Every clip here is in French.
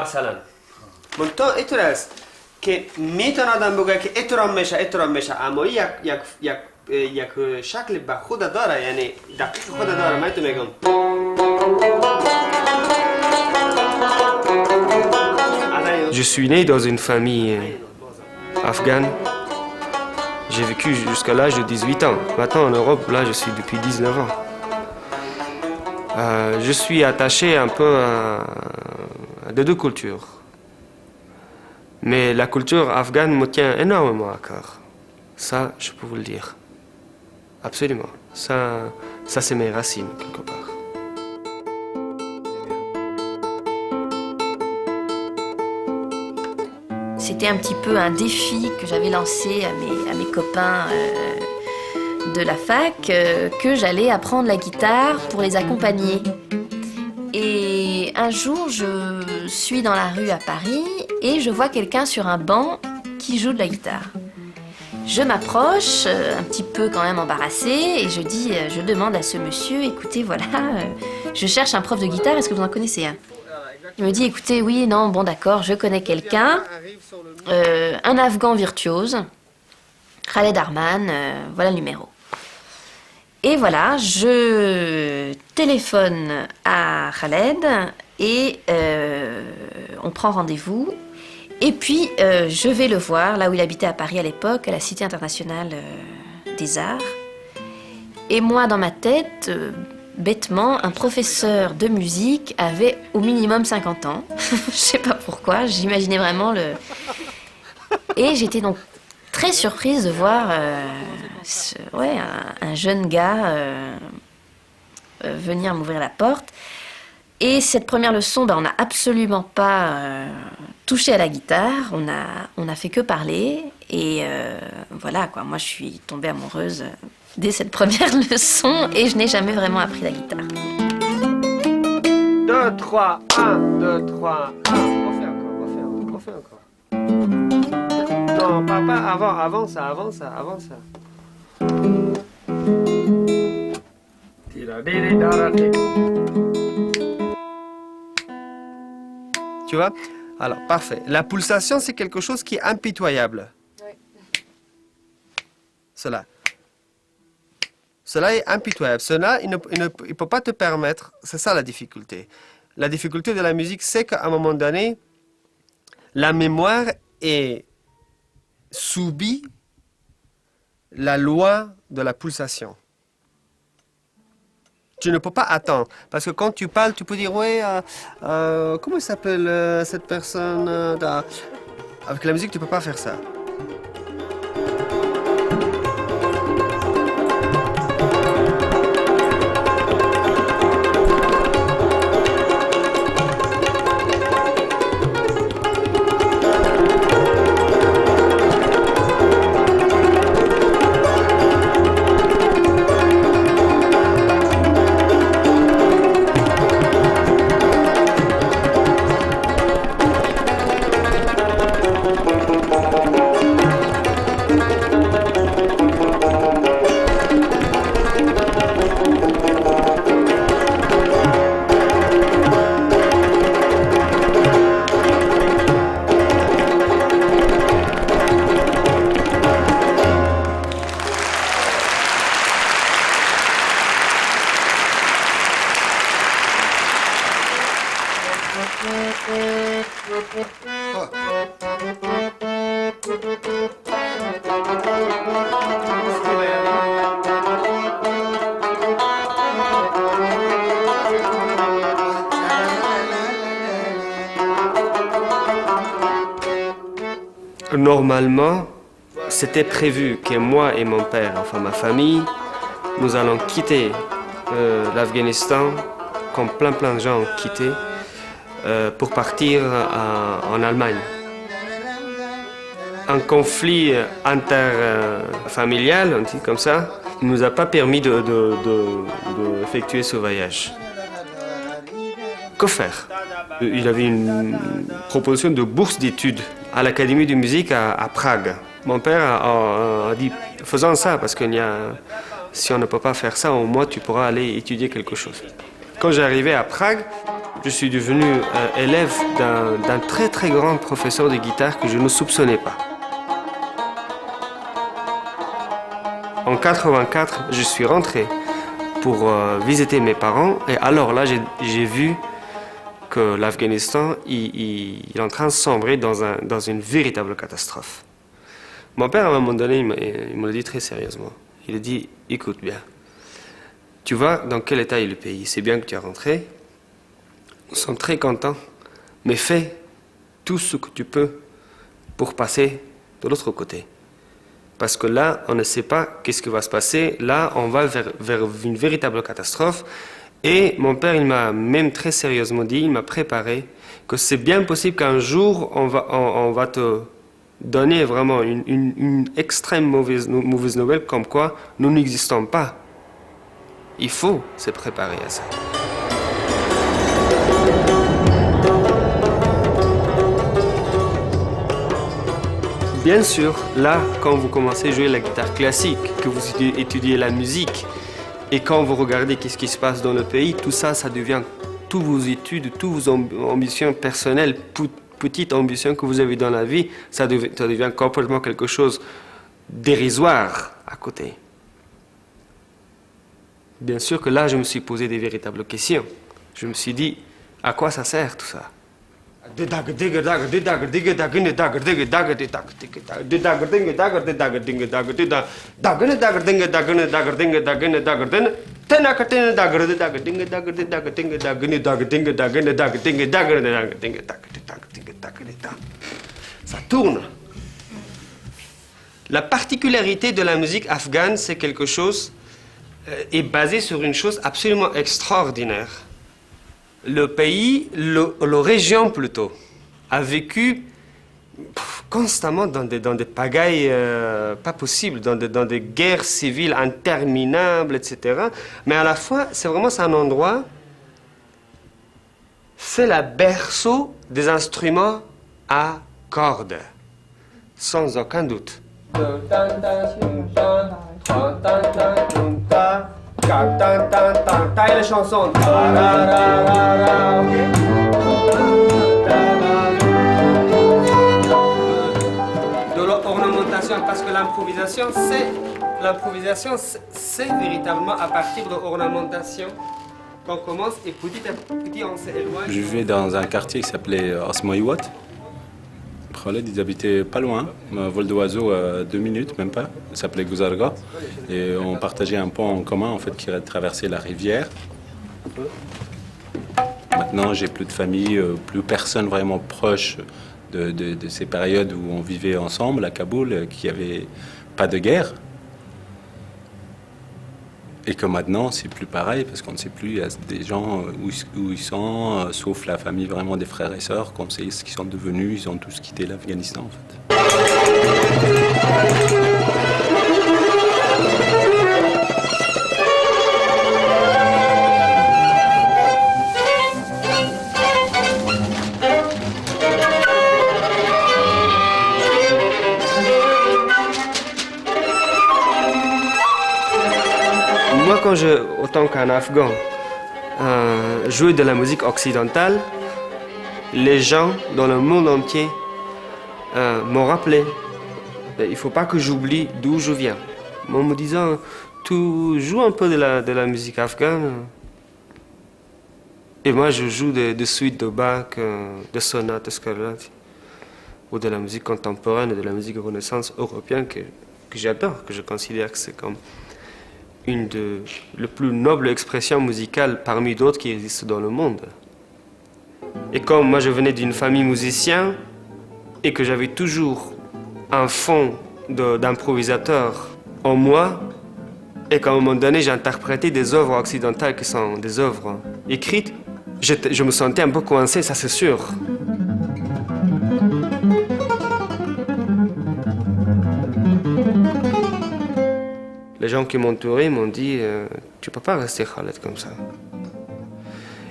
مثلا منتها اترس که میتونادم بگه که اترام میشه اما یک شکل به خود داره یعنی دقیق خود داره من تو میگم Je suis né dans une famille afghane. J'ai vécu jusqu'à l'âge de 18 ans. Maintenant en Europe, là je suis depuis 19 ans. Je suis attaché un peu à deux cultures. Mais la culture afghane me tient énormément à cœur. Ça, je peux vous le dire. Absolument. Ça c'est mes racines, quelque part. C'était un petit peu un défi que j'avais lancé à mes copains de la fac, que j'allais apprendre la guitare pour les accompagner. Et un jour, je suis dans la rue à Paris et je vois quelqu'un sur un banc qui joue de la guitare. Je m'approche, un petit peu quand même embarrassée, et je demande à ce monsieur, écoutez, voilà, je cherche un prof de guitare, est-ce que vous en connaissez un? Il me dit, écoutez, oui, non, bon d'accord, je connais quelqu'un, un Afghan virtuose, Khaled Arman, voilà le numéro. Et voilà, je téléphone à Khaled et on prend rendez-vous. Et puis, je vais le voir, là où il habitait à Paris à l'époque, à la Cité internationale des arts. Et moi, dans ma tête, bêtement, un professeur de musique avait au minimum 50 ans. Je sais pas pourquoi, j'imaginais vraiment le... Et j'étais donc très surprise de voir un jeune gars venir m'ouvrir la porte. Et cette première leçon, on n'a absolument pas touché à la guitare, on a fait que parler. Et voilà, quoi, moi je suis tombée amoureuse dès cette première leçon et je n'ai jamais vraiment appris la guitare. 2, 3, 1, 2, 3, 1. Refais encore. Non, pas avant ça. Tu vois? Alors, parfait. La pulsation, c'est quelque chose qui est impitoyable. Oui. Cela est impitoyable. Cela, il ne peut pas te permettre... C'est ça la difficulté. La difficulté de la musique, c'est qu'à un moment donné, la mémoire est subie la loi de la pulsation. Tu ne peux pas attendre. Parce que quand tu parles, tu peux dire, oui, comment s'appelle cette personne Avec la musique, tu ne peux pas faire ça. Normalement, c'était prévu que moi et mon père, enfin ma famille, nous allons quitter l'Afghanistan, comme plein de gens ont quitté, pour partir en Allemagne. Un conflit interfamilial, on dit comme ça, ne nous a pas permis d'effectuer ce voyage. Que faire? Il avait une proposition de bourse d'études à l'Académie de musique à Prague. Mon père a dit, faisons ça, parce que si on ne peut pas faire ça, au moins tu pourras aller étudier quelque chose. Quand j'arrivais à Prague, je suis devenu élève d'un très grand professeur de guitare que je ne soupçonnais pas. En 84, je suis rentré pour visiter mes parents, et alors là, j'ai vu que l'Afghanistan il est en train de sombrer dans une véritable catastrophe. Mon père, à un moment donné, il me l'a dit très sérieusement. Il a dit, écoute bien, tu vois dans quel état est le pays, c'est bien que tu es rentré, nous sommes très contents, mais fais tout ce que tu peux pour passer de l'autre côté. Parce que là, on ne sait pas qu'est-ce qui va se passer, là, on va vers une véritable catastrophe. Et mon père, il m'a même très sérieusement dit, il m'a préparé, que c'est bien possible qu'un jour, on va te donner vraiment une extrême mauvaise nouvelle, comme quoi nous n'existons pas. Il faut se préparer à ça. Bien sûr, là, quand vous commencez à jouer la guitare classique, que vous étudiez la musique, et quand vous regardez qu'est-ce qui se passe dans le pays, tout ça, ça devient toutes vos études, toutes vos ambitions personnelles, petites ambitions que vous avez dans la vie, ça devient complètement quelque chose dérisoire à côté. Bien sûr que là, je me suis posé des véritables questions. Je me suis dit, à quoi ça sert tout ça? Ça tourne. La particularité de la musique afghane, c'est quelque chose est basé sur une chose absolument extraordinaire. Le pays, la région plutôt, a vécu constamment dans des pagailles pas possibles, dans des guerres civiles interminables, etc. Mais à la fois, c'est un endroit, c'est la berceau des instruments à cordes, sans aucun doute. Taille la chanson. De l'ornementation, parce que l'improvisation, c'est véritablement à partir de l'ornementation qu'on commence et petit à petit on s'éloigne. Je vivais dans un quartier qui s'appelait Osmoiwat. Ils habitaient pas loin, un vol d'oiseau à 2 minutes, même pas. Il s'appelait Guzarga. Et on partageait un pont en commun, en fait, qui traversait la rivière. Maintenant, j'ai plus de famille, plus personne vraiment proche de ces périodes où on vivait ensemble à Kaboul, qu'il n'y avait pas de guerre. Et que maintenant, c'est plus pareil, parce qu'on ne sait plus, il y a des gens où ils sont, sauf la famille vraiment des frères et sœurs, qu'on sait ce qu'ils sont devenus, ils ont tous quitté l'Afghanistan, en fait. Moi, quand autant qu'un Afghan, jouais de la musique occidentale, les gens dans le monde entier m'ont rappelé. Il ne faut pas que j'oublie d'où je viens. En me disant, tu joues un peu de la musique afghane. Et moi, je joue des suites de Bach, de sonates, de Scarlatti, ou de la musique contemporaine, de la musique renaissance européenne que j'adore, que je considère que c'est comme la plus noble expression musicale parmi d'autres qui existent dans le monde. Et comme moi je venais d'une famille musicienne et que j'avais toujours un fond d'improvisateur en moi et qu'à un moment donné, j'interprétais des œuvres occidentales qui sont des œuvres écrites. Je me sentais un peu coincé, ça c'est sûr. Les gens qui m'entouraient m'ont dit tu ne peux pas rester Khaled comme ça.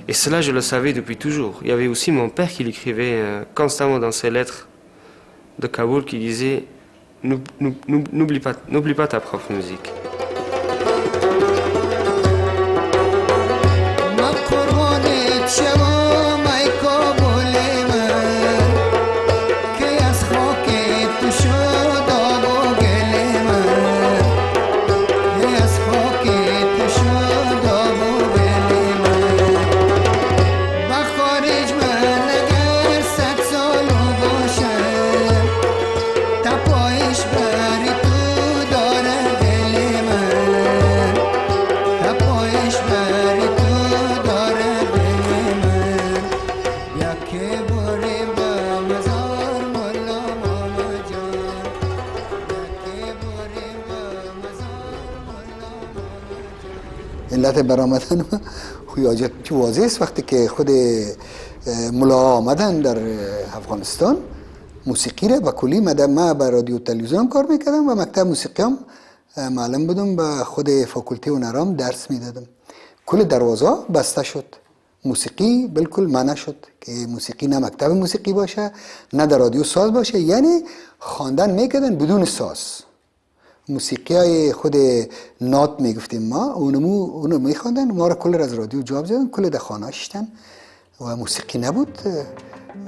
Et cela, je le savais depuis toujours. Il y avait aussi mon père qui l'écrivait constamment dans ses lettres de Kaboul qui disait n'oublie pas ta propre musique. علت برآمدن خیاجت چه واضح است وقتی که خود ملا آمدن در افغانستان موسیقی را به کلی ما به رادیو تلویزیون کار میکردم و مکتب موسیقی هم معلم بودم به خود فاکولته هنرام درس میدادم کل دروازه بسته شد موسیقی بالکل منع شد که موسیقی نه مکتب موسیقی باشه نه در رادیو ساز باشه یعنی خواندن میکردن بدون ساز موسیقی های خود نات میگفتیم ما اونو میخواندن ما را کل از رادیو جواب زدن کل در خانه شدن و موسیقی نبود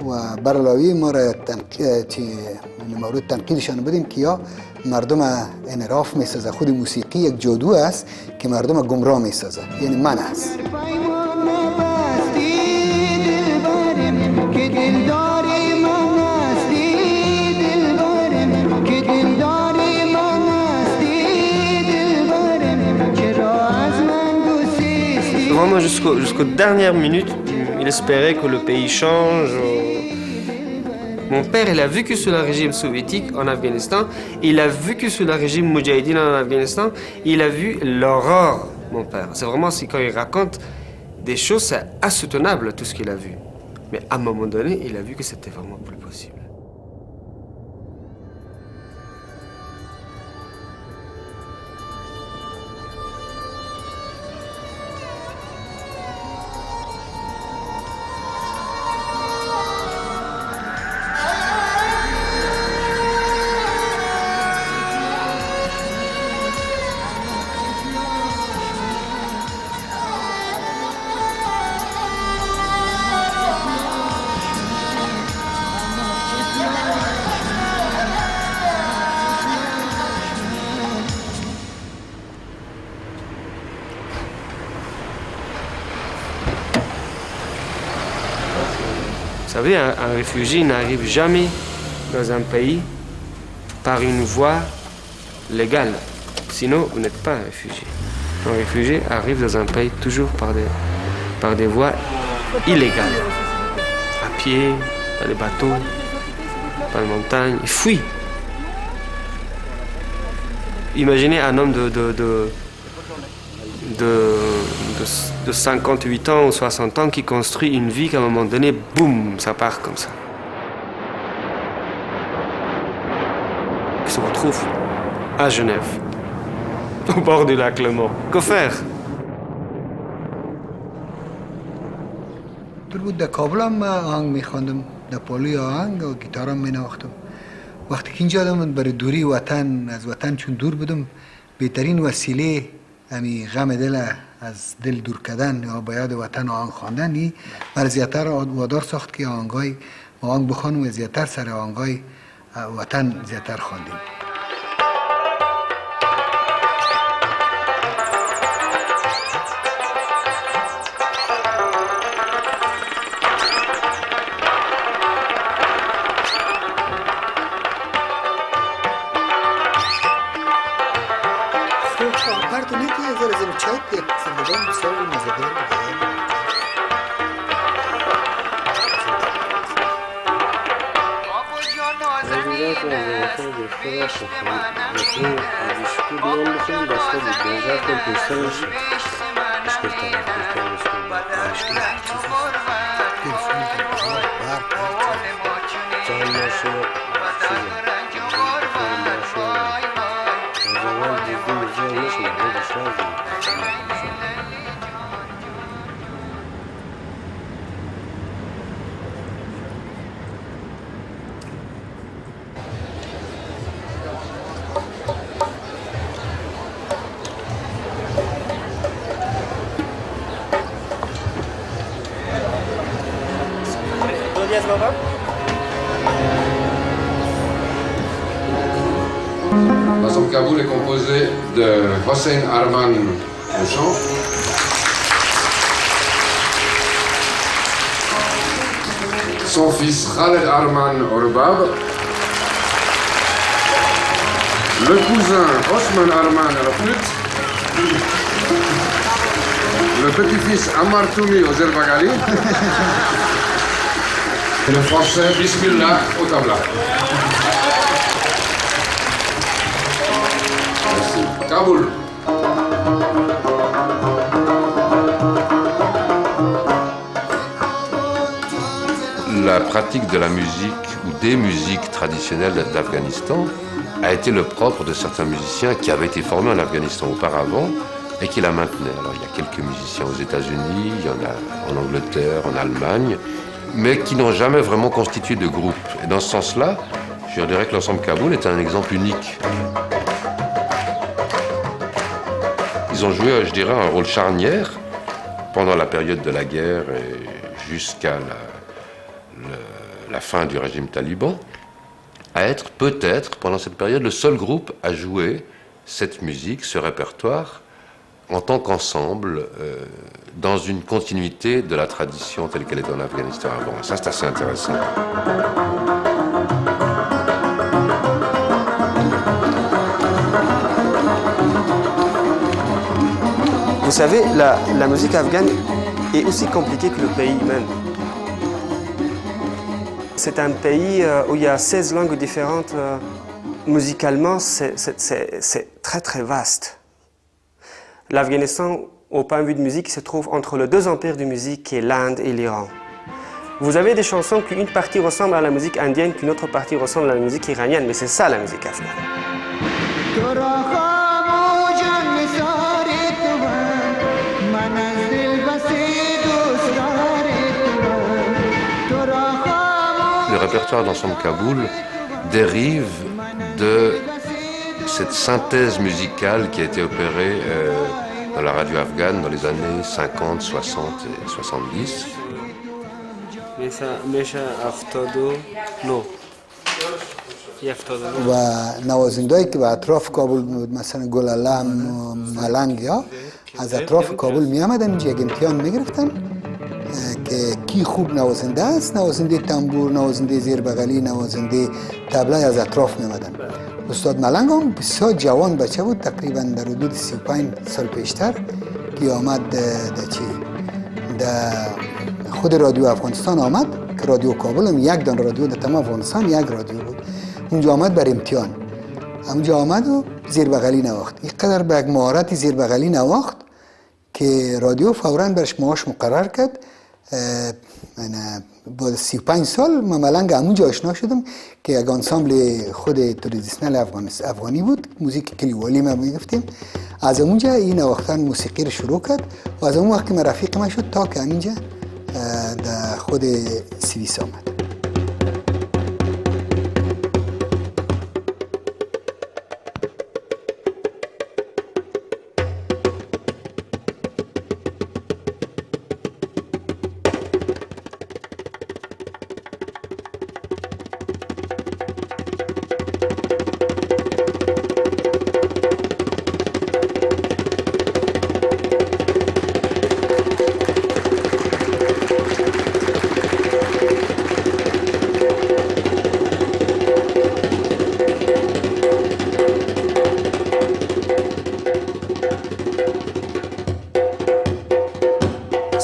و برعلاوه ما را مورد تنقیدشان بودیم که یا مردم انحراف میسازه خود موسیقی یک جادو است که مردم گمراه میسازه یعنی من است Vraiment jusqu'aux dernières minutes, il espérait que le pays change. Mon père, il a vécu sous le régime soviétique en Afghanistan, il a vécu sous le régime moudjahidine en Afghanistan, il a vu l'horreur, mon père. C'est vraiment, quand il raconte des choses, c'est insoutenable tout ce qu'il a vu. Mais à un moment donné, il a vu que c'était vraiment plus possible. Vous savez, un réfugié n'arrive jamais dans un pays par une voie légale. Sinon, vous n'êtes pas un réfugié. Un réfugié arrive dans un pays toujours par des voies illégales. À pied, par les bateaux, par les montagnes. Il fuit. Imaginez un homme de 58 ans ou 60 ans qui construit une vie qu'à un moment donné, boum, ça part comme ça. Il se retrouve à Genève, au bord du lac Le Mans. Que faire? بود در کابل هم آهنگ میخواندم در پالوی آهنگ و گیتارم مینواختم وقتی که اینجا آدم برای دوری وطن از وطن چون دور بودم بهترین وسیله امی غم دل از دل دور کردن یا به یاد وطن آهنگ خواندن ای برای زیادتر وادار ساخت که آهنگ بخوانم و زیادتر سر آهنگای وطن زیادتر خواندیم L'ensemble Kaboul est composé de Hossein Arman au chant, son fils Khaled Arman au rebab, le cousin Osman Arman à la flûte, le petit-fils Ammar Toumi au zerbagali et le français Bismillah au tabla. Merci. Kaboul. La pratique de la musique ou des musiques traditionnelles d'Afghanistan a été le propre de certains musiciens qui avaient été formés en Afghanistan auparavant et qui la maintenaient. Alors il y a quelques musiciens aux États-Unis, il y en a en Angleterre, en Allemagne, mais qui n'ont jamais vraiment constitué de groupe. Et dans ce sens-là, je dirais que l'ensemble Kaboul est un exemple unique. Ils ont joué, je dirais, un rôle charnière pendant la période de la guerre et jusqu'à la fin du régime taliban, à être peut-être, pendant cette période, le seul groupe à jouer cette musique, ce répertoire, en tant qu'ensemble, dans une continuité de la tradition telle qu'elle était en Afghanistan avant. Et ça, c'est assez intéressant. Vous savez, la musique afghane est aussi compliquée que le pays même. C'est un pays où il y a 16 langues différentes. Musicalement, c'est très très vaste. L'Afghanistan, au point de vue de musique, se trouve entre les deux empires de musique qui est l'Inde et l'Iran. Vous avez des chansons qu'une partie ressemble à la musique indienne, qu'une autre partie ressemble à la musique iranienne, mais c'est ça la musique afghane. Le répertoire d'ensemble Kaboul dérive de cette synthèse musicale qui a été opérée dans la radio afghane dans les années 50, 60 et 70. و نوازندهایی که به اطراف کابل مثلا گلالم و ملنگ یا از اطراف کابل می آمدن اینجا یک امتحان می گرفتن که کی خوب نوازنده است، نوازنده تنبور، نوازنده زیر بغلی، نوازنده طبله از اطراف می آمدن. استاد ملنگ هم بسیار جوان بچه بود، تقریبا در حدود 35 سال پیشتر که آمد در خود رادیو افغانستان آمد که رادیو کابل هم یک دان رادیو در تمام افغانستان یک رادیو بود. اونجا آمد بر امتحان، اونجا آمد و زیر بغلی نواخت. اینقدر به یک مهارت زیر بغلی نواخت که رادیو فوراً برش معاش مقرر کرد. با 35 سال من ملنگ همونجا آشنا شدم که یک انسامبل خود ترادیشنال افغانی بود، موزیک کلیوالی ما میگفتیم. از اونجا این نواختن موسیقی رو شروع کرد و از اون وقت که من رفیق ما شد تا که اینجا در خود سوئیس آمد.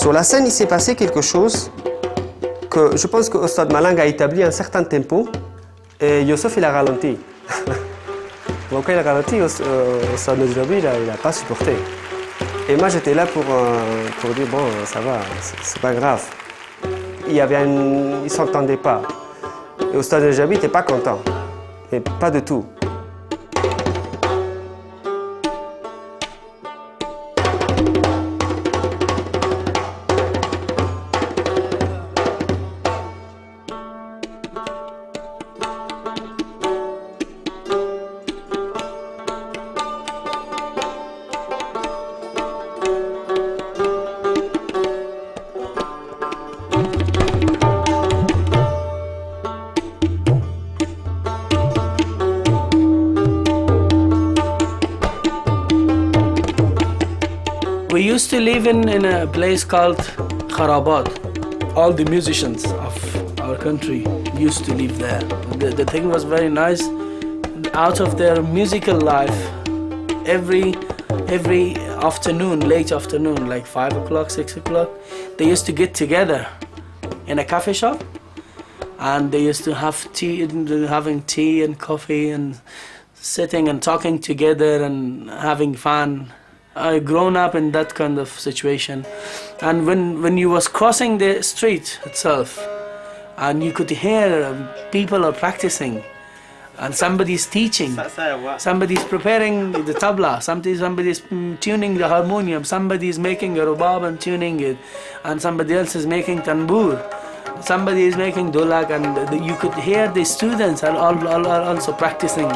Sur la scène, il s'est passé quelque chose que je pense que Ostad Malang a établi un certain tempo et Youssouf il a ralenti. Donc quand il a ralenti, au stade de Derby, il n'a pas supporté. Et moi j'étais là pour dire bon, ça va, c'est pas grave. Il ne s'entendait pas. Et au stade de Derby, il n'était pas content. Mais pas du tout. We used to live in a place called Kharabat. All the musicians of our country used to live there. The thing was very nice. Out of their musical life, every afternoon, late afternoon, like 5 o'clock, 6 o'clock, they used to get together in a cafe shop, and they used to have having tea and coffee and sitting and talking together and having fun. I grown up in that kind of situation, and when you was crossing the street itself, and you could hear people are practicing, and somebody's teaching, somebody's preparing the tabla, somebody's tuning the harmonium, somebody's making a rubab and tuning it, and somebody else is making tanbour, somebody is making dholak, and you could hear the students are also practicing.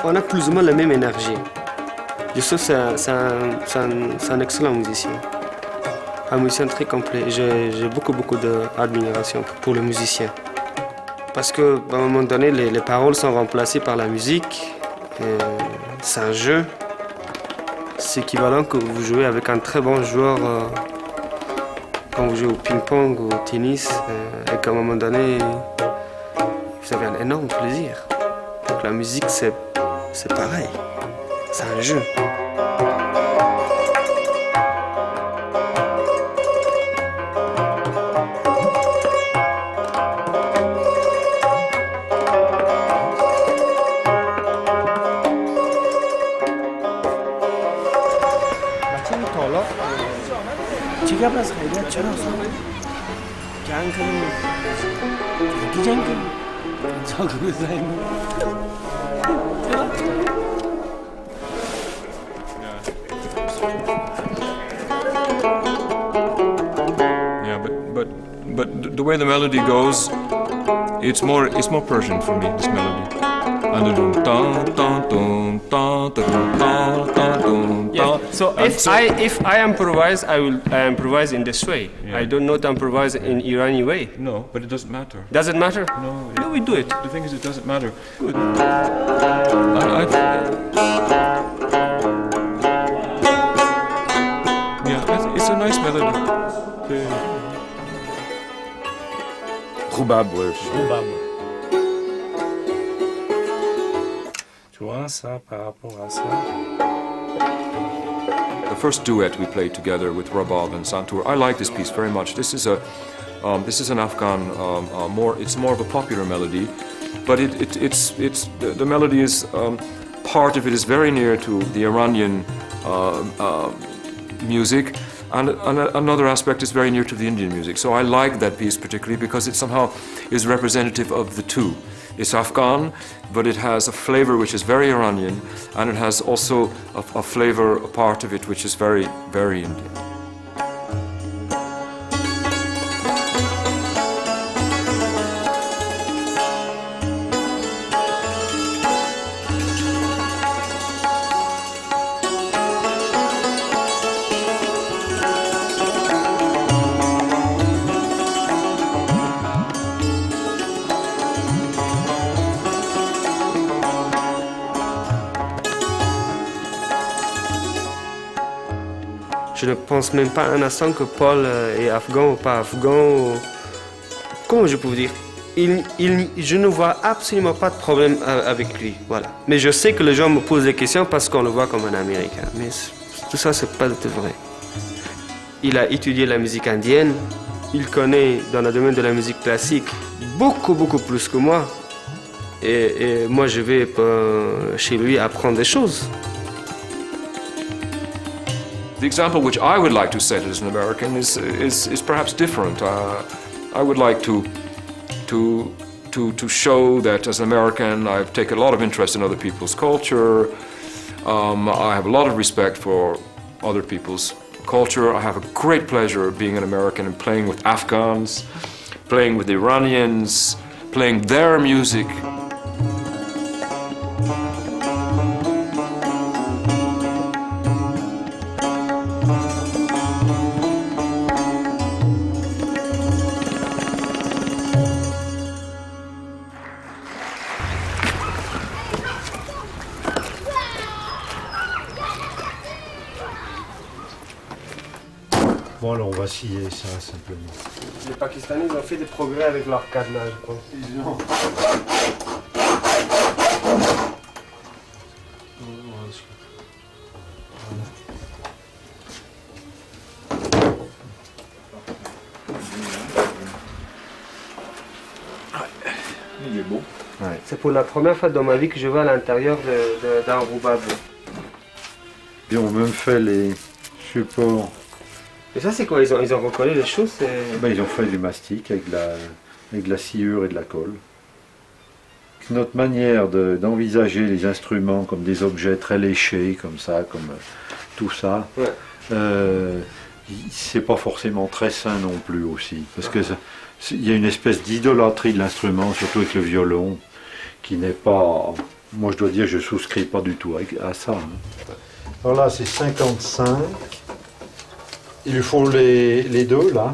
On a plus ou moins la même énergie. Youssouf, c'est un excellent musicien. Un musicien très complet. J'ai beaucoup d'admiration pour le musicien. Parce qu'à un moment donné, les paroles sont remplacées par la musique. C'est un jeu. C'est équivalent que vous jouez avec un très bon joueur quand vous jouez au ping-pong ou au tennis. Et qu'à un moment donné, vous avez un énorme plaisir. Donc la musique, c'est pareil, c'est un jeu. Yeah, but the way the melody goes, it's more Persian for me. This melody. Yeah. So if I improvise, I will improvise in this way. Yeah. I don't not improvise in Iranian way. No, but it doesn't matter. Does it matter? No, No, we do it. The thing is, it doesn't matter. It's a nice melody. Roubab, ouais. Tu vois ça par rapport à ça. The first duet we played together with Rabab and Santur, I like this piece very much. This is an Afghan, it's more of a popular melody, but the melody is part of it is very near to the Iranian music, and another aspect is very near to the Indian music. So I like that piece particularly because it somehow is representative of the two. It's Afghan, but it has a flavor which is very Iranian, and it has also a flavor, a part of it, which is very, very Indian. Je ne pense même pas un instant que Paul est afghan ou pas afghan. Comment je peux dire? Je ne vois absolument pas de problème avec lui. Voilà. Mais je sais que les gens me posent des questions parce qu'on le voit comme un Américain. Mais tout ça, c'est pas du tout vrai. Il a étudié la musique indienne. Il connaît dans le domaine de la musique classique beaucoup plus que moi. Et moi, je vais chez lui apprendre des choses. The example which I would like to set as an American is perhaps different. I would like to show that as an American I've taken a lot of interest in other people's culture. I have a lot of respect for other people's culture. I have a great pleasure being an American and playing with Afghans, playing with Iranians, playing their music. Bon, alors on va scier ça simplement. Les Pakistanais ont fait des progrès avec leur cadenas, je pense. Ils ont. Il est beau. Ouais. C'est pour la première fois dans ma vie que je vais à l'intérieur d'un roubab. Ils ont même fait les supports. Et ça, c'est quoi? Ils ont recollé les choses? Ben, ils ont fait du mastic avec de la sciure et de la colle. Notre manière d'envisager les instruments comme des objets très léchés, comme ça, comme tout ça, ouais. C'est pas forcément très sain non plus aussi. Parce que il y a une espèce d'idolâtrie de l'instrument, surtout avec le violon, qui n'est pas... Moi, je dois dire, je souscris pas du tout à ça. Hein. Alors là, c'est 55. Il faut les deux, là.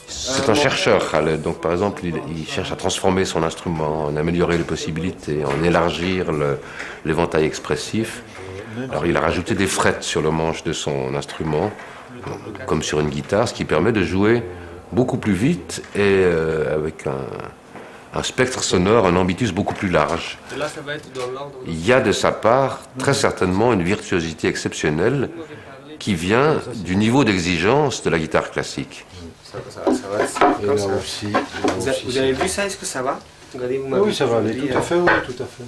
C'est un chercheur, Khaled. Donc, par exemple, il cherche à transformer son instrument, en améliorer les possibilités, en élargir l'éventail expressif. Alors, il a rajouté des frettes sur le manche de son instrument, comme sur une guitare, ce qui permet de jouer beaucoup plus vite et avec un spectre sonore, un ambitus beaucoup plus large. Là, ça va être dans l'ordre. Il y a de sa part, très certainement, une virtuosité exceptionnelle qui vient du niveau d'exigence de la guitare classique. Ça va être et là aussi, vous avez vu ça? Est-ce que ça va? Regardez, oui, ça va aller, tout à fait, oui, tout à fait.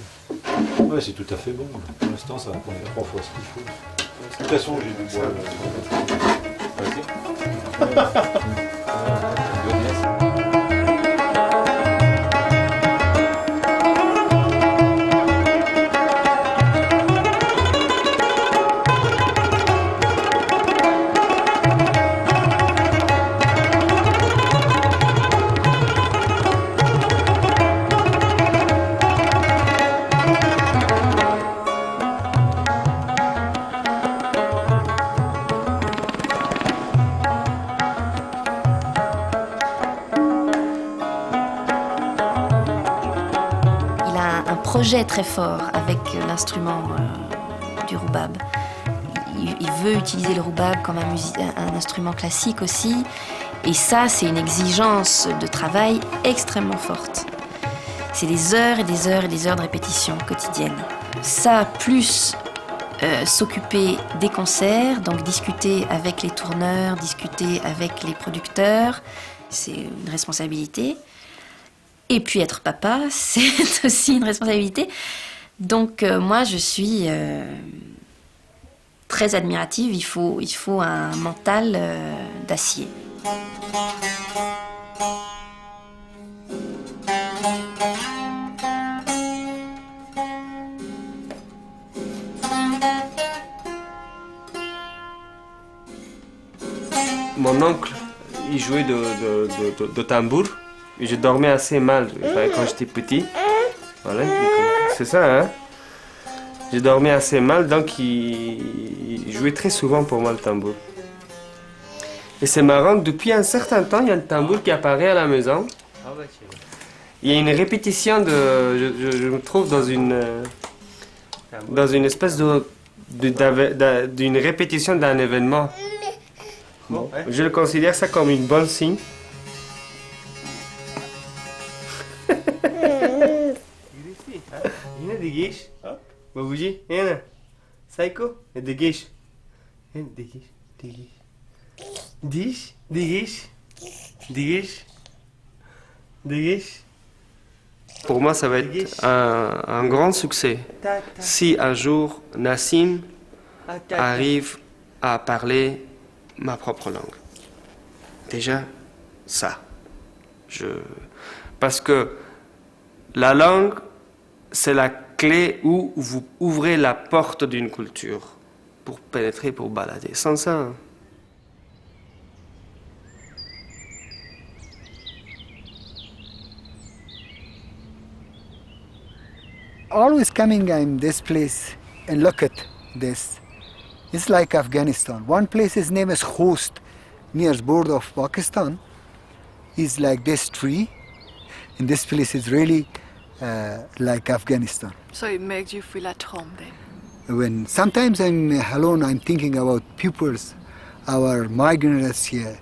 Oui, c'est tout à fait bon. Pour l'instant, ça va prendre 3 fois ce qu'il faut. De toute façon, j'ai du bois. Projet très fort avec l'instrument du roubab. Il veut utiliser le roubab comme un instrument classique aussi. Et ça, c'est une exigence de travail extrêmement forte. C'est des heures et des heures et des heures de répétition quotidienne. Ça, plus s'occuper des concerts, donc discuter avec les tourneurs, discuter avec les producteurs, c'est une responsabilité. Et puis être papa, c'est aussi une responsabilité. Donc moi, je suis très admirative. Il faut un mental d'acier. Mon oncle, il jouait de tambour. Je dormais assez mal quand j'étais petit. Voilà, c'est ça, hein. Je dormais assez mal, donc il jouait très souvent pour moi le tambour. Et c'est marrant, depuis un certain temps, il y a un tambour qui apparaît à la maison. Il y a une répétition je me trouve dans une espèce d'une répétition d'un événement Bon, je le considère ça comme une bonne signe. هنا دقيش بابوجي هنا سايكو دقيش هنا دقيش دقيش دقيش دقيش دقيش. Pour moi, ça va être un grand succès si un jour Nassim arrive à parler ma propre langue. Déjà, ça. Parce que la langue, c'est la clé où vous ouvrez la porte d'une culture pour pénétrer, pour balader. Sans ça... Always coming in this place and look at this. It's like Afghanistan. One place, his name is Khost, near the border of Pakistan. It's like this tree, and this place is really like Afghanistan. So it makes you feel at home then? When sometimes I'm alone, I'm thinking about pupils, our migrants here,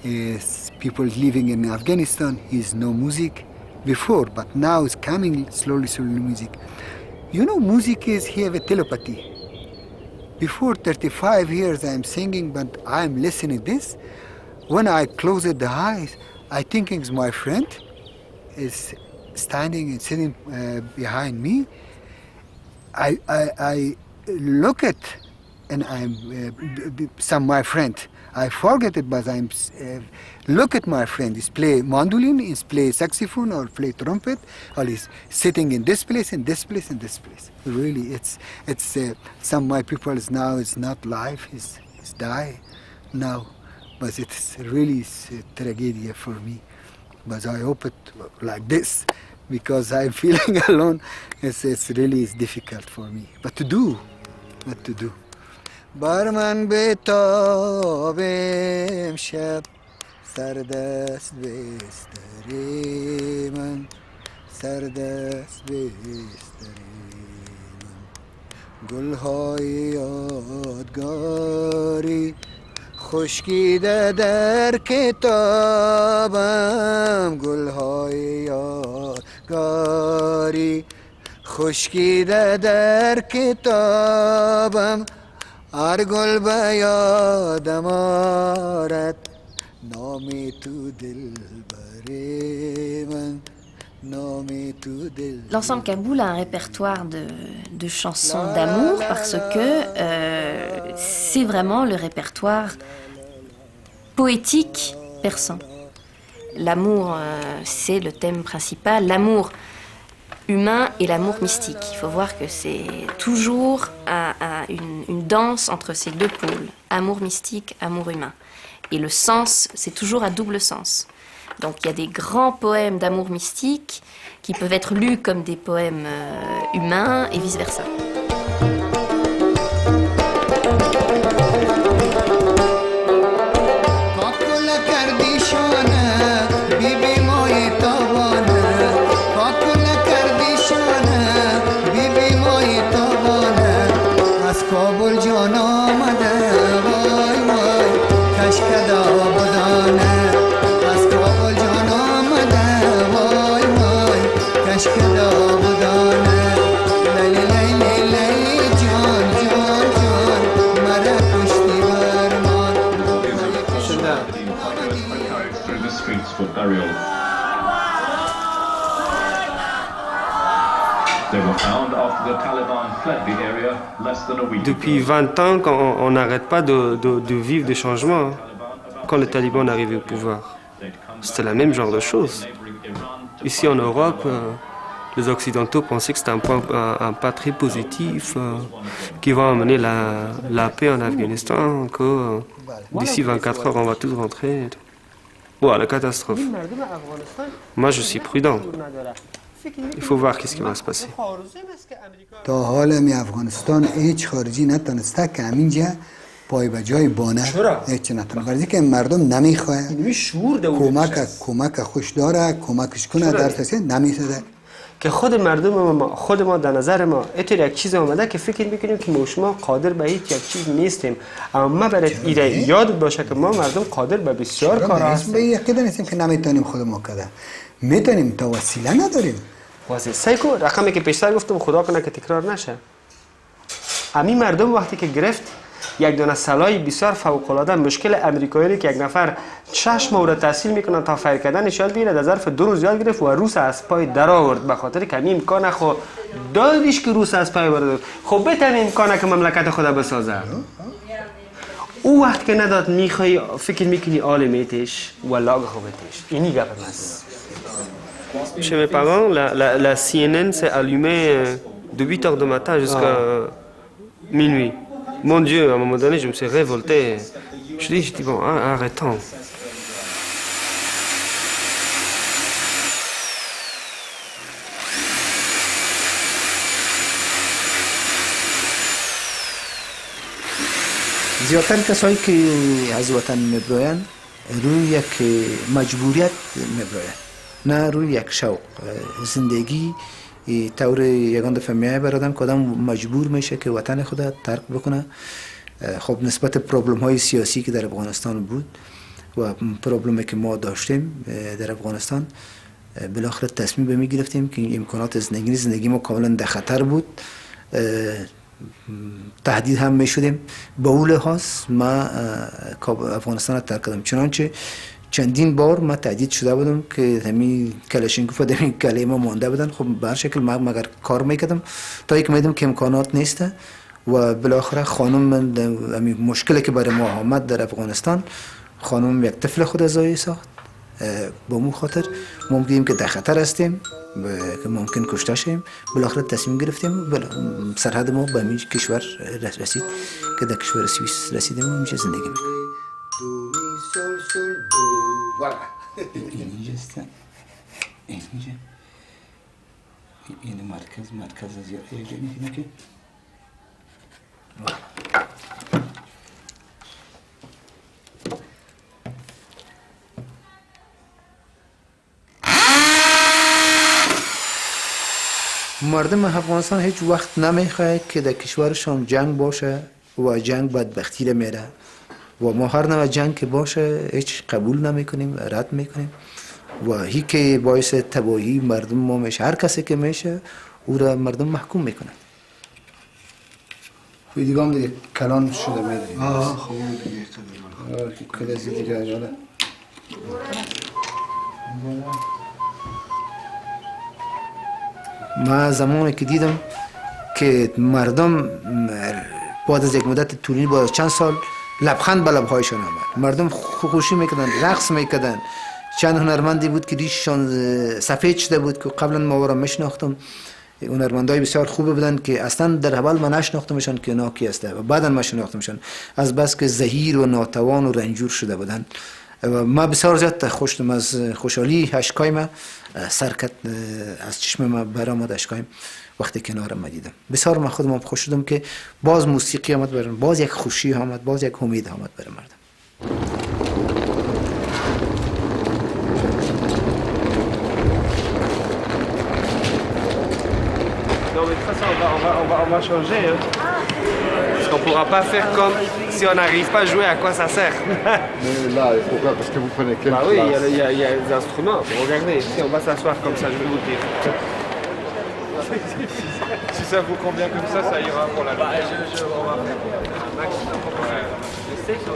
is people living in Afghanistan. Is no music before, but now it's coming slowly music. You know, music is here with telepathy. Before 35 years I'm singing, but I'm listening this. When I close the eyes, I think it's my friend is standing and sitting behind me. I look at, and I'm my friend. I forget it, but I'm look at my friend. He's play mandolin, he's play saxophone, or play trumpet, or he's sitting in this place, in this place, in this place. Really, it's some of my people is now is not live, is die now, but it's really a tragedy for me. But I hope it like this, because I'm feeling alone. It's really is difficult for me, but to do. برمن به تاب امشب سردست بستری من سردست بستری من گلهای یادگاری خشکیده در کتابم گلهای یادگاری خشکیده در کتابم آرگل به یادم آرد نامی تو دل بری من نامی تو دل. L'ensemble Kaboul a un répertoire de chansons d'amour parce que c'est vraiment le répertoire poétique persan. L'amour, c'est le thème principal. L'amour humain et l'amour mystique. Il faut voir que c'est toujours une danse entre ces deux pôles, amour mystique, amour humain. Et le sens, c'est toujours à double sens. Donc il y a des grands poèmes d'amour mystique qui peuvent être lus comme des poèmes humains et vice-versa. Depuis 20 ans, on n'arrête pas de vivre des changements. Quand les talibans arrivaient au pouvoir, c'était le même genre de choses. Ici en Europe, les Occidentaux pensaient que c'était un pas très positif qui va amener la paix en Afghanistan, que d'ici 24 heures on va tous rentrer. Voilà, la catastrophe. Moi je suis prudent. Il faut voir qu'est-ce qui va se passer. تا حال می افغانستان هیچ خارجی نتونسته که همینجا پای به جای بانه هیچ نتونه برای که مردم نمیخواه کمک خوش داره کمکش کنه در تاثیر نمیسده که خود مردم ما خود ما در نظر ما اینطور یک چیز آمده که فکر میکنیم که ما شما قادر به هیچ یک چیز نیستیم، اما ما برای ایره یاد باشه که ما مردم قادر به بسیار کار هستیم. به یقین نیستیم که نمیتونیم خود ما کده، میتونیم تا وسیله نداریم. واضح سایکو رقمی که پیشتر گفتم خدا کنه که تکرار نشه. امی مردم وقتی که گرفت یک دونه سلاح بسیار فوق‌العاده، مشکل امریکایی که یک نفر 6 ماه تحصیل میکنه تا فایر کردنش یاد بگیره، در ظرف 2 روز یاد گرفت و روس از پای در آورد. به خاطر که این امکانه خو دادیش که روس از پای برد، خب بهترین امکانه که مملکت خود بسازه. او وقت که نداد میخوای فکر میکنی عالمیتش و لاغ خوبتش. اینی گپ است. Chez mes parents, la CNN s'est allumée de 8h du matin jusqu'à minuit. Mon Dieu, à un moment donné, je me suis révolté. Je dis bon, arrêtons. زیادتر کسایی که از وطن میبراین روی یک مجبوریت میبراین، نه روی یک شوق. زندگی طور یگان دفعه میای بر آدم که آدم مجبور میشه که وطن خود ترک بکنه. خب نسبت پروبلم های سیاسی که در افغانستان بود و پروبلمی که ما داشتیم در افغانستان، بالاخره تصمیم به می گرفتیم که امکانات زندگی ما کاملا در خطر بود. تهدید هم می شدیم. به اون لحاظ ما افغانستان را ترک کردم، چنانچه چندین بار ما تهدید شده بودم که همین کلاشینکوف در این کله ما مانده بودن. خب به هر شکل ما مگر کار میکردم تا یک میدم که امکانات نیسته و بالاخره خانم من همین مشکلی که برای ما آمد در افغانستان، خانم یک طفل خود ازایی ساخت. با مو خاطر ممکنیم که در خطر هستیم که ممکن کشته شیم. بالاخره تصمیم گرفتیم سرحد ما به همین کشور رسید که در کشور سوئیس رسیدیم و همیشه زندگی میکنیم. این مرکز از یه جایی میکنه که مردم افغانستان هیچ وقت نمیخواد که در کشورشان جنگ باشه و جنگ بدبختی را میره و ما هر نوع جنگ که باشه هیچ قبول نمیکنیم، رد میکنیم و هی که باعث تباهی مردم ما میشه. هر کسی که میشه او را مردم محکوم میکنن. دیگه هم دیگه کلان شده میدونیم. خب دیگه کلاسی دیگه اجاله. ما زمانی که دیدم که مردم بعد از یک مدت طولانی، بعد از چند سال، لبخند به لبهایشان آمد. مردم خوشی میکردن، رقص میکردن. چند هنرمندی بود که ریششان سفید شده بود که قبلا ما را میشناختم. هنرمندای بسیار خوبه بودن که اصلا در اول من نشناختمشان که اونا کی هستند و بعدا من شناختمشان، از بس که زهیر و ناتوان و رنجور شده بودن. و ما بسیار زیاد خوش شدم از خوشحالی. اشکای ما سرکت از چشم ما برآمد اشکایم وقتی کنارم ما دیدم. بسیار من خودم خوش شدم که باز موسیقی آمد برام، باز یک خوشی آمد، باز یک امید آمد برای مردم. On va changer. Hein. Parce qu'on ne pourra pas faire comme si on n'arrive pas à jouer, à quoi ça sert. Mais là, pourquoi? Parce que vous prenez quel Bah oui, place? il y a des instruments. Regardez, si on va s'asseoir comme ça, je vais vous le dire. Si ça vous convient comme ça ira pour la lumière. On va faire un maximum. Je sais que...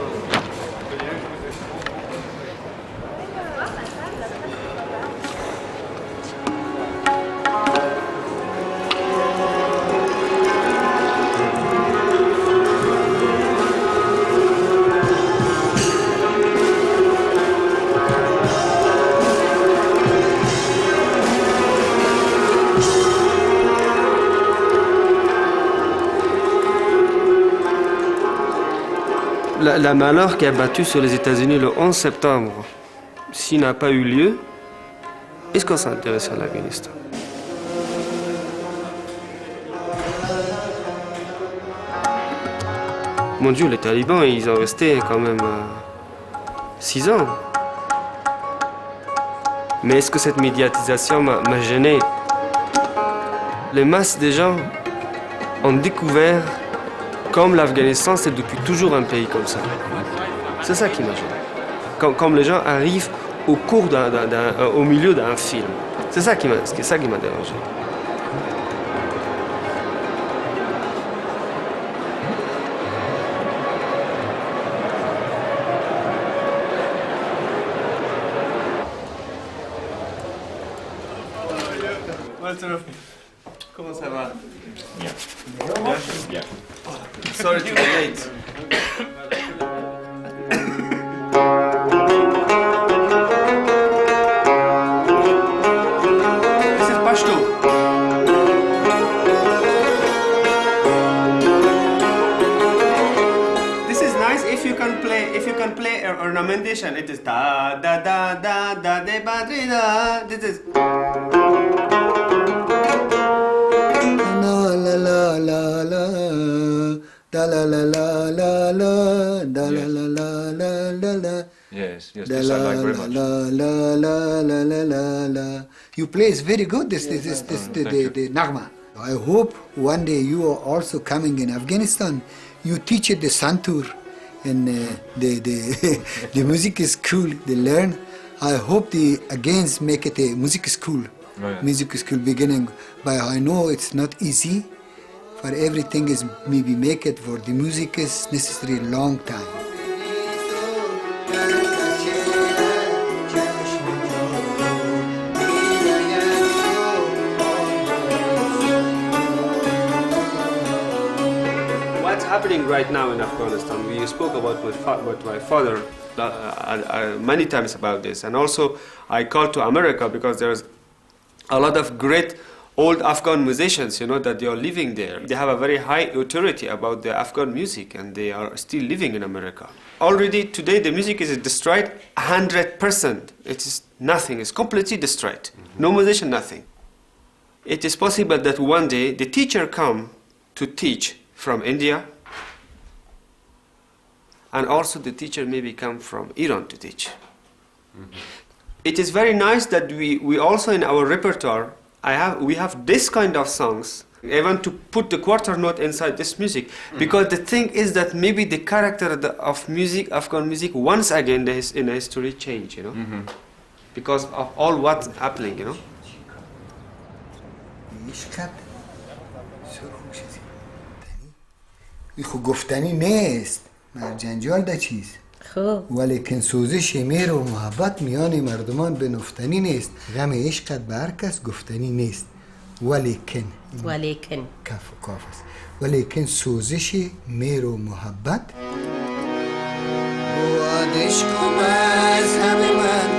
La malheur qui a battu sur les États-Unis le 11 septembre, s'il n'a pas eu lieu, est-ce qu'on s'intéresse à l'Afghanistan? Mon Dieu, les talibans, ils ont resté quand même 6 ans. Mais est-ce que cette médiatisation m'a gêné? les masses des gens ont découvert comme l'Afghanistan, c'est depuis toujours un pays comme ça. C'est ça qui m'a gêné. Comme les gens arrivent au milieu d'un film. C'est ça qui m'a dérangé. Comment ça va? Bien. Bien. Sorry to be late. This is Pashto. This is nice if you can play ornamentation. It is da da da da da de ba de da. This is la la la da la la la la la da la la la la la la. Yes, this I like very much. La la la la la la la. You play is very good. The Nagma. I hope one day you are also coming in Afghanistan. You teach it the santur, and the music is cool. They learn. I hope they again make it a music school. Oh, yeah. Music school beginning, but I know it's not easy. For everything is maybe make it for the music is necessary long time. What's happening right now in Afghanistan? We spoke about with my father many times about this, and also I called to America because there's a lot of great old Afghan musicians, that they are living there. They have a very high authority about the Afghan music, and they are still living in America. Already today, the music is destroyed 100%. It is nothing. It's completely destroyed. No musician, nothing. It is possible that one day the teacher come to teach from India, and also the teacher maybe come from Iran to teach. It is very nice that we also in our repertoire we have this kind of songs. I want to put the quarter note inside this music because the thing is that maybe the character of music, Afghan music, once again in history change, because of all what's happening, خو گفتنی نیست مرجنجال ده چیز ولیکن سوزش مهر و محبت میان مردمان به نفتنی نیست غم عشقت به هر کس گفتنی نیست ولیکن کف و کاف است ولیکن سوزش مهر و محبت بود عشق و مذهب من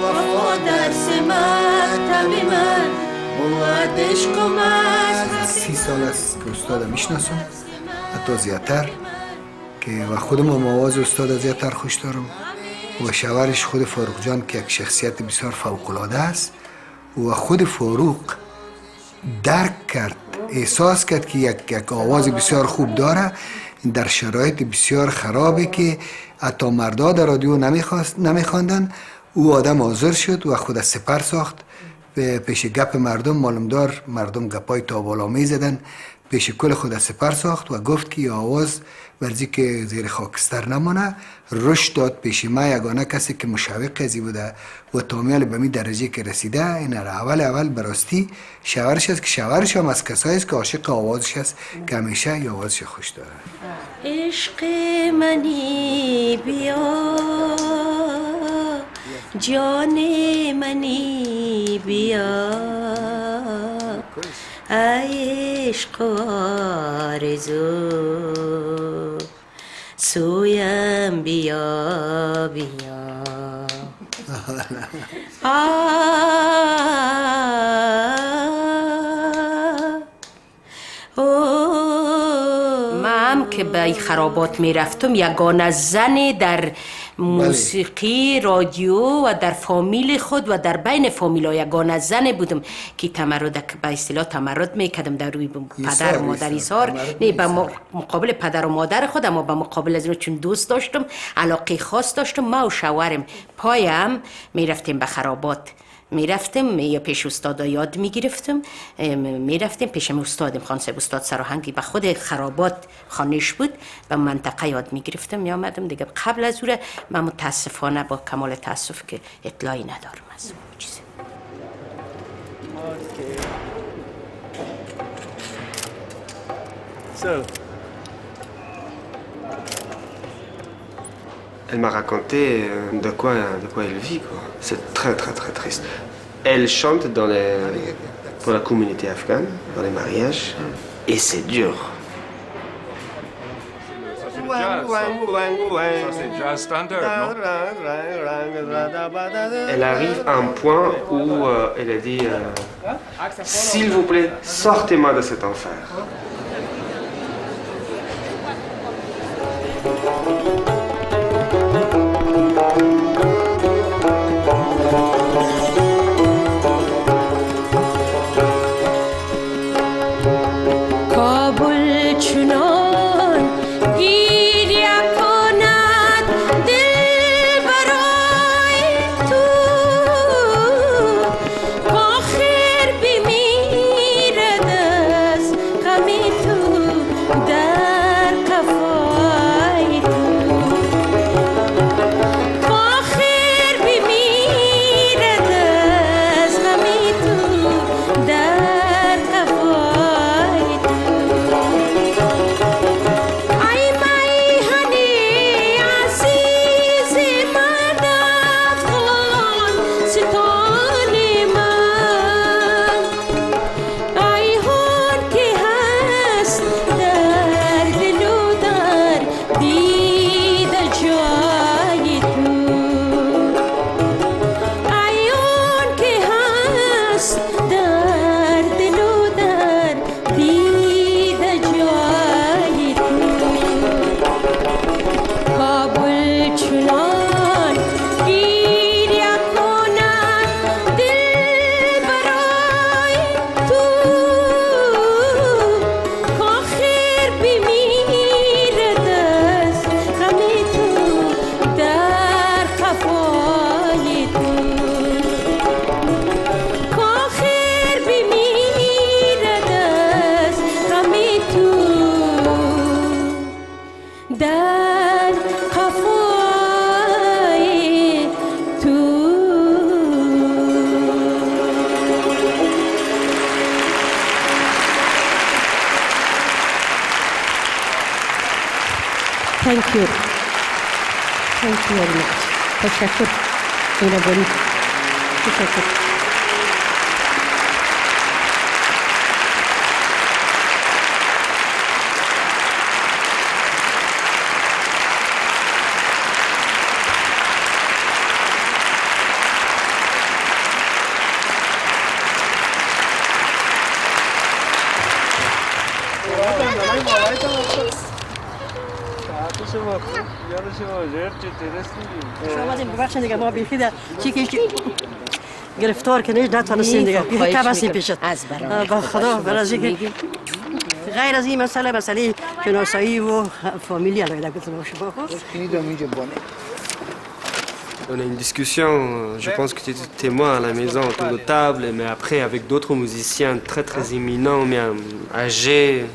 وفا درس مطلب من بود عشق و مذهب 30 سال است که استادم میشناسم حتی زیادتر و خودم آواز استاد زیادتر خوش دارم و شوهرش خود فاروق جان که یک شخصیت بسیار فوق‌العاده است و خود فاروق درک کرد احساس کرد که یک آواز بسیار خوب داره در شرایط بسیار خرابه که حتی مردا در رادیو نمیخواندن او آدم حاضر شد و خود سپر ساخت پیش گپ مردم معلومدار مردم گپای تا بالا می زدن پیش کل خود سپر ساخت و گفت که آواز ورزی که زیر خاکستر نمانه رشد داد پیش ما یگانه کسی که مشوق ازی بوده و تامیال به می درجه که رسیده این اول براستی شوهرش است که شوهرش هم از کسایی است که عاشق آوازش است که همیشه ی آوازش خوش داره عشق منی بیا جان منی بیا عشق آرزو سویم بیا بیا من که به خرابات می رفتم یگانه زن در موسیقی رادیو و در فامیل خود و در بین فامیل ها یگانه زن بودم که تمرد به اصطلاح تمرد میکردم در روی پدر و مادر ایثار نه به مقابل پدر و مادر خودم اما به مقابل از چون دوست داشتم علاقه خاص داشتم ما و شوهرم پایم میرفتیم به خرابات میرفتم یا پیش استادا یاد میگرفتم، میرفتم پیشم استادم خانسب استاد سراهنگی به خود خرابات خانش بود و منطقه یاد میگرفتم میامدم دیگه. قبل از اون من متاسفانه با کمال تاسف که اطلاعی ندارم از اون چیز. Elle m'a raconté de quoi elle vit, quoi. C'est très très très triste. Elle chante pour la communauté afghane, dans les mariages, et c'est dur. Ça c'est jazz standard, non? Elle arrive à un point où elle a dit s'il vous plaît, sortez-moi de cet enfer. Thank you. Thank you very much. تشکر. مهربانی. تشکر. ببخشید دیگه ما بیخی در چی گرفتار کنیش نتونستیم دیگه بیخی کم هستیم پیشت با خدا برازی که غیر از این مسئله شناسایی و فامیلی علاقه گفتم شما On a une discussion, je pense que tu étais témoin à la maison autour de table, mais après avec d'autres musiciens très très éminents, mais âgés,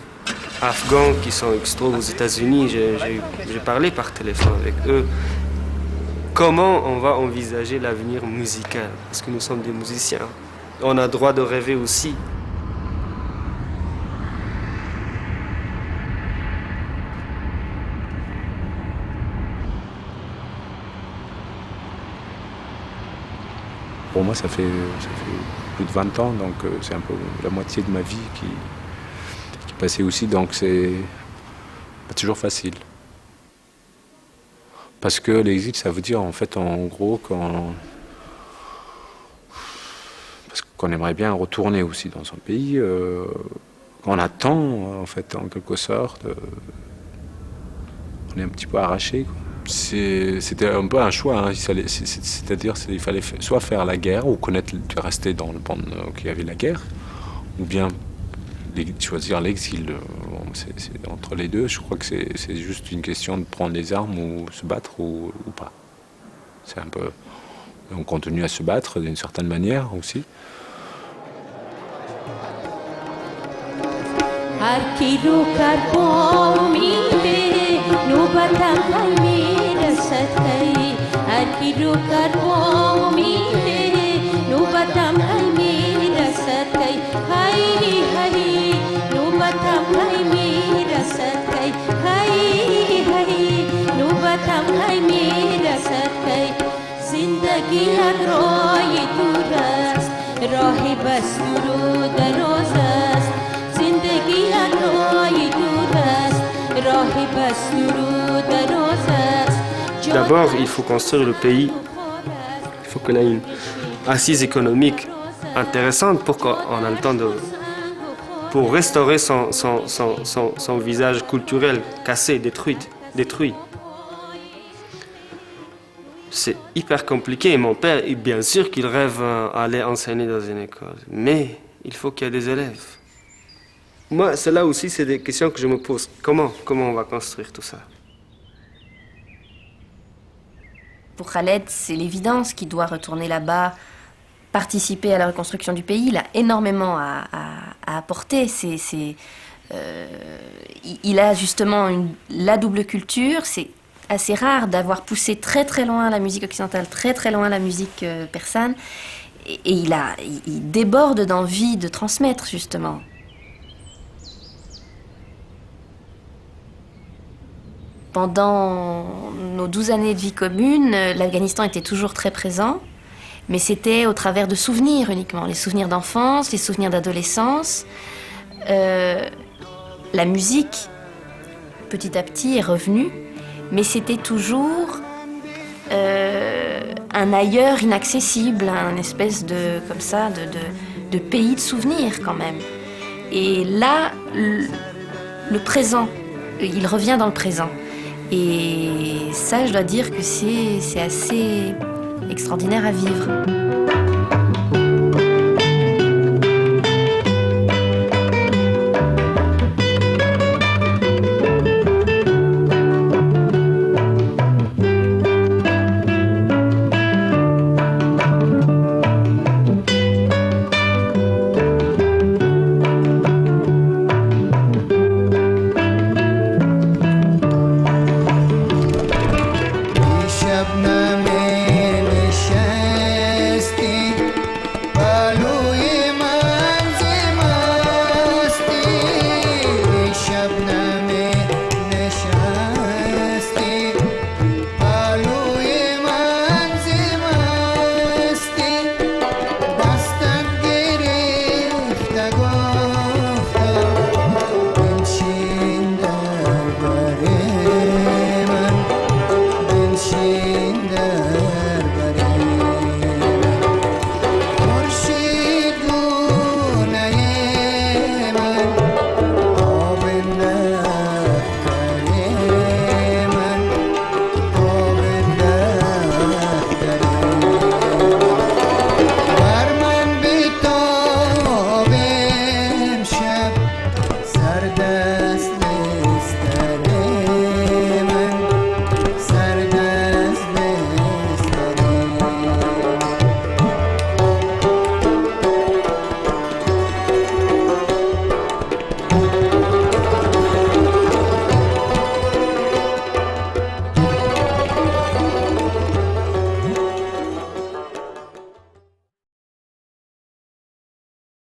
afghans qui sont extra aux États-Unis. J'ai parlé par téléphone avec eux. Comment on va envisager l'avenir musical? Parce que nous sommes des musiciens. On a droit de rêver aussi. Pour moi, ça fait plus de 20 ans, donc c'est un peu la moitié de ma vie qui est passée aussi, donc c'est pas toujours facile. Parce que l'exil, ça veut dire en fait, en gros, qu'on aimerait bien retourner aussi dans son pays, qu'on attend en fait, en quelque sorte. On est un petit peu arraché, quoi. C'était un peu un choix, hein. C'est-à-dire qu'il fallait soit faire la guerre ou rester dans le monde où il y avait la guerre, ou bien choisir l'exil. Bon, c'est entre les deux, je crois que c'est juste une question de prendre les armes ou se battre ou pas. C'est un peu On continue à se battre d'une certaine manière aussi. D'abord, il faut construire le pays. Il faut qu'on ait une assise économique intéressante pour qu'on ait le temps pour restaurer son visage culturel cassé, détruit. C'est hyper compliqué. Mon père, bien sûr qu'il rêve d'aller enseigner dans une école, mais il faut qu'il y ait des élèves. Moi, c'est là aussi, c'est des questions que je me pose. Comment on va construire tout ça? Pour Khaled, c'est l'évidence qu'il doit retourner là-bas, participer à la reconstruction du pays. Il a énormément à apporter. Il a justement la double culture. C'est assez rare d'avoir poussé très très loin la musique occidentale, très très loin la musique persane. Et il déborde d'envie de transmettre, justement. Pendant nos 12 années de vie commune, l'Afghanistan était toujours très présent, mais c'était au travers de souvenirs uniquement, les souvenirs d'enfance, les souvenirs d'adolescence. La musique, petit à petit, est revenue, mais c'était toujours un ailleurs inaccessible, un espèce de pays de souvenirs quand même. Et là, le présent, il revient dans le présent. Et ça, je dois dire que c'est assez extraordinaire à vivre.